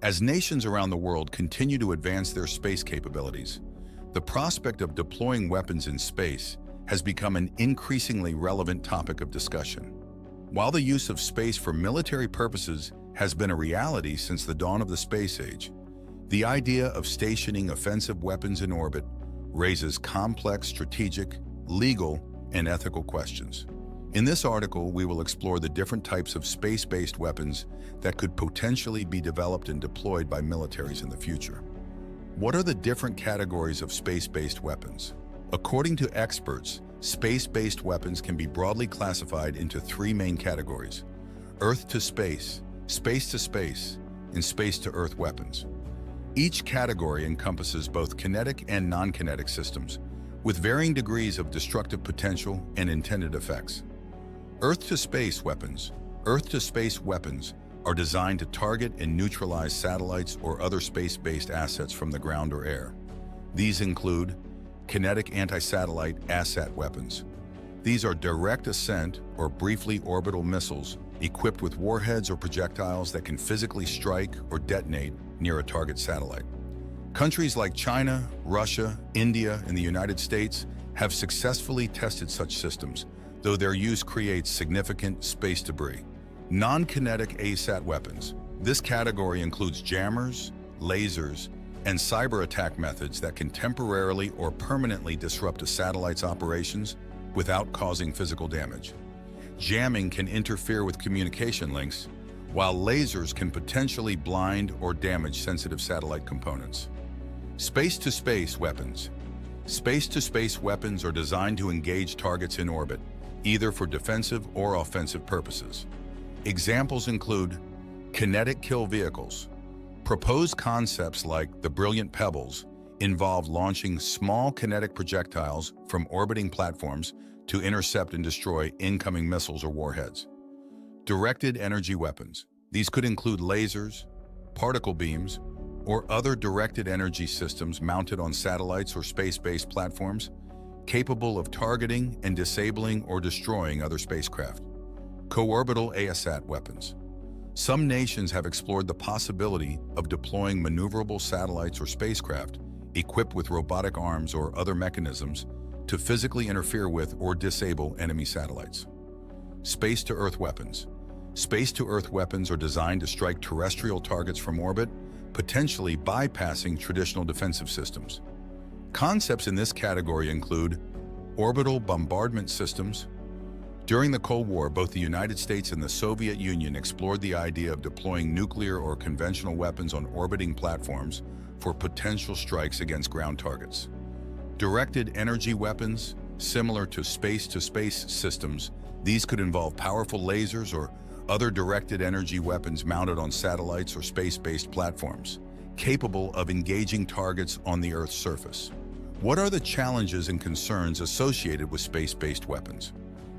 As nations around the world continue to advance their space capabilities, the prospect of deploying weapons in space has become an increasingly relevant topic of discussion. While the use of space for military purposes has been a reality since the dawn of the space age, the idea of stationing offensive weapons in orbit raises complex strategic, legal, and ethical questions. In this article, we will explore the different types of space-based weapons that could potentially be developed and deployed by militaries in the future. What are the different categories of space-based weapons? According to experts, space-based weapons can be broadly classified into three main categories: Earth to space, space to space, and space to Earth weapons. Each category encompasses both kinetic and non-kinetic systems, with varying degrees of destructive potential and intended effects. Earth-to-space weapons. Earth-to-space weapons are designed to target and neutralize satellites or other space-based assets from the ground or air. These include kinetic anti-satellite ASAT weapons. These are direct ascent or briefly orbital missiles equipped with warheads or projectiles that can physically strike or detonate near a target satellite. Countries like China, Russia, India, and the United States have successfully tested such systems, though their use creates significant space debris. Non-kinetic ASAT weapons. This category includes jammers, lasers, and cyber attack methods that can temporarily or permanently disrupt a satellite's operations without causing physical damage. Jamming can interfere with communication links, while lasers can potentially blind or damage sensitive satellite components. Space-to-space weapons. Space-to-space weapons are designed to engage targets in orbit, either for defensive or offensive purposes. Examples include kinetic kill vehicles. Proposed concepts like the Brilliant Pebbles involve launching small kinetic projectiles from orbiting platforms to intercept and destroy incoming missiles or warheads. Directed energy weapons. These could include lasers, particle beams, or other directed energy systems mounted on satellites or space-based platforms, capable of targeting and disabling or destroying other spacecraft. Co-orbital ASAT weapons. Some nations have explored the possibility of deploying maneuverable satellites or spacecraft equipped with robotic arms or other mechanisms to physically interfere with or disable enemy satellites. Space-to-Earth weapons. Space-to-Earth weapons are designed to strike terrestrial targets from orbit, potentially bypassing traditional defensive systems. Concepts in this category include orbital bombardment systems. During the Cold War, both the United States and the Soviet Union explored the idea of deploying nuclear or conventional weapons on orbiting platforms for potential strikes against ground targets. Directed energy weapons, similar to space-to-space systems, these could involve powerful lasers or other directed energy weapons mounted on satellites or space-based platforms, capable of engaging targets on the Earth's surface. What are the challenges and concerns associated with space-based weapons?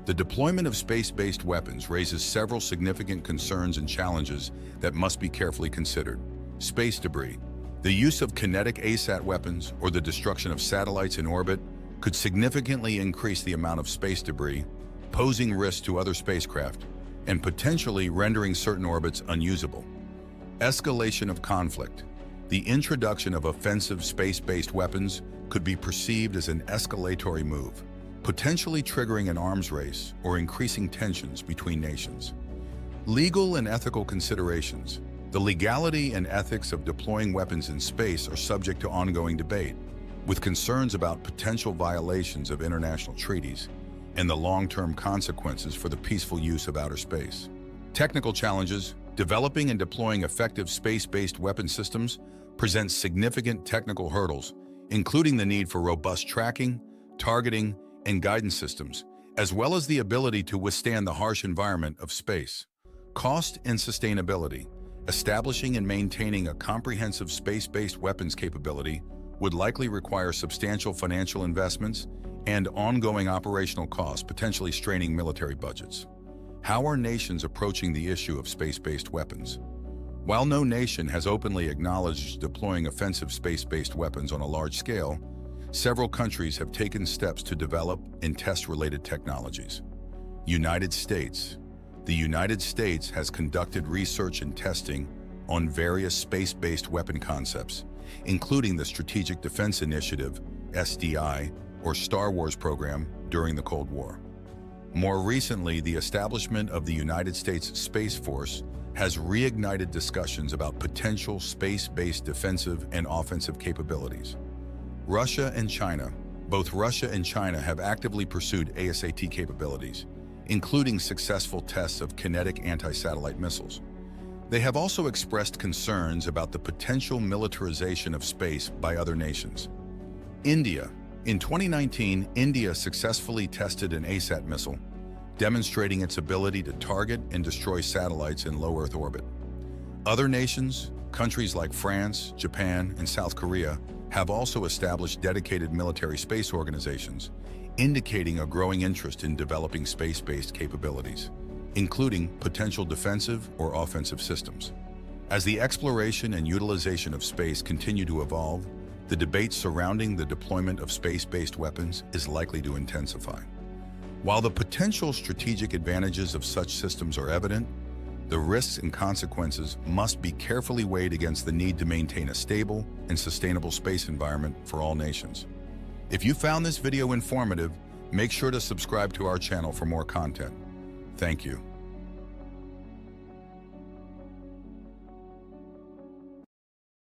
The deployment of space-based weapons raises several significant concerns and challenges that must be carefully considered. Space debris. The use of kinetic ASAT weapons or the destruction of satellites in orbit could significantly increase the amount of space debris, posing risks to other spacecraft and potentially rendering certain orbits unusable. Escalation of conflict. The introduction of offensive space-based weapons could be perceived as an escalatory move, potentially triggering an arms race or increasing tensions between nations. Legal and ethical considerations. The legality and ethics of deploying weapons in space are subject to ongoing debate, with concerns about potential violations of international treaties and the long-term consequences for the peaceful use of outer space. Technical challenges. Developing and deploying effective space-based weapon systems presents significant technical hurdles, including the need for robust tracking, targeting, and guidance systems, as well as the ability to withstand the harsh environment of space. Cost and sustainability. Establishing and maintaining a comprehensive space-based weapons capability would likely require substantial financial investments and ongoing operational costs, potentially straining military budgets. How are nations approaching the issue of space-based weapons? While no nation has openly acknowledged deploying offensive space-based weapons on a large scale, several countries have taken steps to develop and test related technologies. United States. The United States has conducted research and testing on various space-based weapon concepts, including the Strategic Defense Initiative, SDI, or Star Wars program during the Cold War. More recently, the establishment of the United States Space Force has reignited discussions about potential space-based defensive and offensive capabilities. Russia and China. Both Russia and China have actively pursued ASAT capabilities, including successful tests of kinetic anti-satellite missiles. They have also expressed concerns about the potential militarization of space by other nations. India. In 2019, India successfully tested an ASAT missile, demonstrating its ability to target and destroy satellites in low Earth orbit. Other nations, countries like France, Japan, and South Korea, have also established dedicated military space organizations, indicating a growing interest in developing space-based capabilities, including potential defensive or offensive systems. As the exploration and utilization of space continue to evolve, the debate surrounding the deployment of space-based weapons is likely to intensify. While the potential strategic advantages of such systems are evident, the risks and consequences must be carefully weighed against the need to maintain a stable and sustainable space environment for all nations. If you found this video informative, make sure to subscribe to our channel for more content. Thank you.